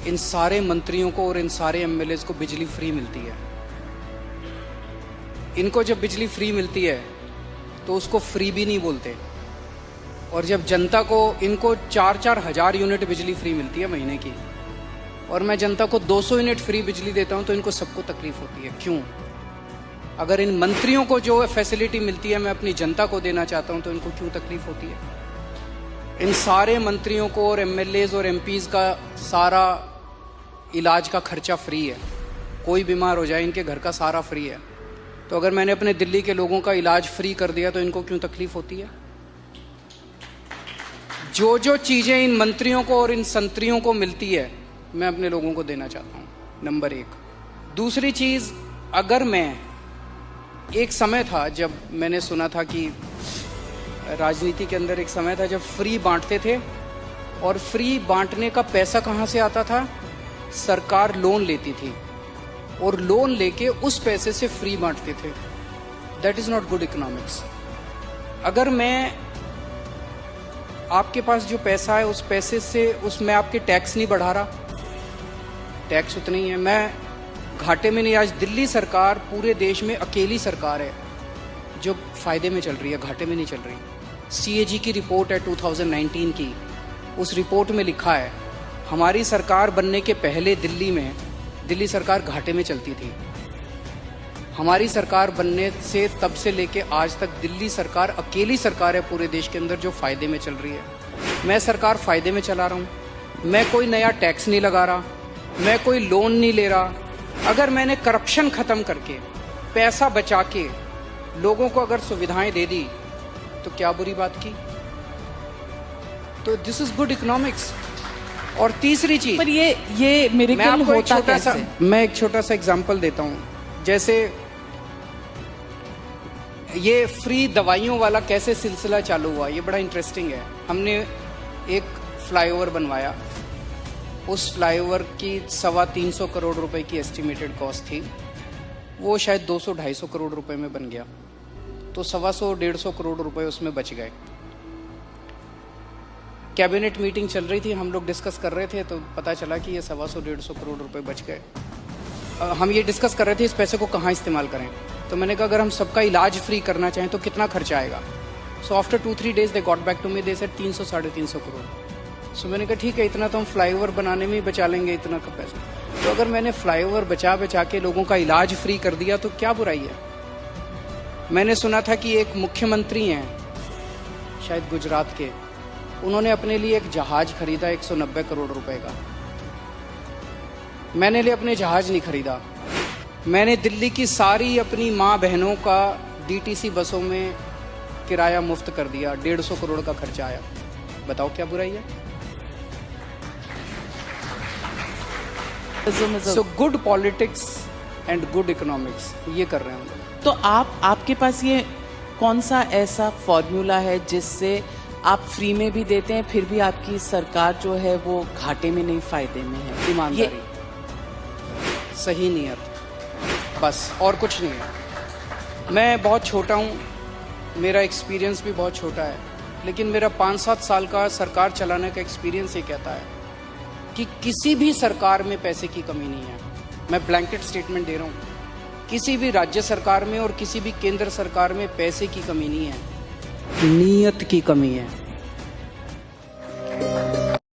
इन सारे मंत्रियों को और इन सारे एमएलएज को बिजली फ्री मिलती है। इनको जब बिजली फ्री मिलती है तो उसको फ्री भी नहीं बोलते, और जब जनता को, इनको 4-4 हज़ार यूनिट बिजली फ्री मिलती है महीने की, और मैं जनता को 200 यूनिट फ्री बिजली देता हूं तो इनको सबको तकलीफ होती है। क्यों? अगर इन मंत्रियों को जो फैसिलिटी मिलती है मैं अपनी जनता को देना चाहता हूं तो इनको क्यों तकलीफ होती है? इन सारे मंत्रियों को और एमएलएज और एमपीज का सारा इलाज का खर्चा फ्री है। कोई बीमार हो जाए इनके घर का सारा फ्री है। तो अगर मैंने अपने दिल्ली के लोगों का इलाज फ्री कर दिया तो इनको क्यों तकलीफ होती है? जो जो चीजें इन मंत्रियों को और इन संतरियों को मिलती है मैं अपने लोगों को देना चाहता हूं, नंबर 1। दूसरी चीज, अगर मैं, एक समय था जब मैंने सुना था कि राजनीति के अंदर एक समय था जब फ्री बांटते थे, और फ्री बांटने का पैसा कहां से आता था? सरकार लोन लेती थी और लोन लेके उस पैसे से फ्री बांटते थे। That is not good economics. अगर मैं, आपके पास जो पैसा है उस पैसे से, उसमें आपके टैक्स नहीं बढ़ा रहा, टैक्स उतना ही है, मैं घाटे में नहीं। आज दिल्ली सरकार पूरे देश में अकेली सरकार है जो फायदे में चल रही है, घाटे में नहीं चल रही। सीएजी की रिपोर्ट है 2019 की, उस रिपोर्ट में लिखा है हमारी सरकार बनने के पहले दिल्ली सरकार घाटे में चलती थी। हमारी सरकार बनने से तब से लेके आज तक दिल्ली सरकार अकेली सरकार है पूरे देश के अंदर जो फायदे में चल रही है। मैं सरकार फायदे में चला रहा हूं, मैं कोई नया टैक्स नहीं लगा रहा, मैं कोई लोन नहीं ले रहा। अगर मैंने करप्शन खत्म करके पैसा बचा के लोगों को अगर सुविधाएं दे दी तो क्या बुरी बात की? तो दिस इज गुड इकोनॉमिक्स। और तीसरी चीज, पर ये मिरेकल होता कैसे? मैं एक छोटा सा एग्जांपल देता हूं। जैसे ये फ्री दवाइयों वाला कैसे सिलसिला चालू हुआ, ये बड़ा इंटरेस्टिंग है। हमने एक फ्लाईओवर बनवाया, उस फ्लाईओवर की 325 करोड़ रुपए की एस्टिमेटेड कॉस्ट थी, वो शायद 200-250 करोड़ रुपए में बन गया, तो 125 करोड़ रुपए उसमें बच गए। कैबिनेट मीटिंग चल रही थी, हम लोग डिस्कस कर रहे थे, तो पता चला कि ये 125 करोड़ रुपए बच गए। हम ये डिस्कस कर रहे थे इस पैसे को कहाँ इस्तेमाल करें। तो मैंने कहा अगर हम सबका इलाज फ्री करना चाहें तो कितना खर्चा आएगा? So after 2-3 days they got back to me, they said 300-350 crore. So मैंने कहा ठीक है, इतना तो हम फ्लाईओवर बनाने में ही बचा लेंगे, इतना का पैसा। तो अगर मैंने फ्लाईओवर बचा के लोगों का इलाज फ्री कर दिया तो क्या बुराई है? मैंने सुना था कि एक मुख्यमंत्री हैं शायद गुजरात के, उन्होंने अपने लिए एक जहाज खरीदा 190 करोड़ रुपए का। मैंने लिए अपने जहाज नहीं खरीदा, मैंने दिल्ली की सारी अपनी माँ बहनों का डीटीसी बसों में किराया मुफ्त कर दिया, 150 करोड़ का खर्चा आया। बताओ क्या बुराई है? So good politics and good economics, ये कर रहे हैं हम लोग। तो आपके पास ये कौन सा ऐसा फॉर्मूला है जिससे आप फ्री में भी देते हैं फिर भी आपकी सरकार जो है वो घाटे में नहीं फायदे में है? ईमानदारी, सही नियत, बस और कुछ नहीं है। मैं बहुत छोटा हूँ, मेरा एक्सपीरियंस भी बहुत छोटा है, लेकिन मेरा 5-7 साल का सरकार चलाने का एक्सपीरियंस ये कहता है कि किसी भी सरकार में पैसे की कमी नहीं है। मैं ब्लैंकेट स्टेटमेंट दे रहा हूँ, किसी भी राज्य सरकार में और किसी भी केंद्र सरकार में पैसे की कमी नहीं है, नीयत की कमी है।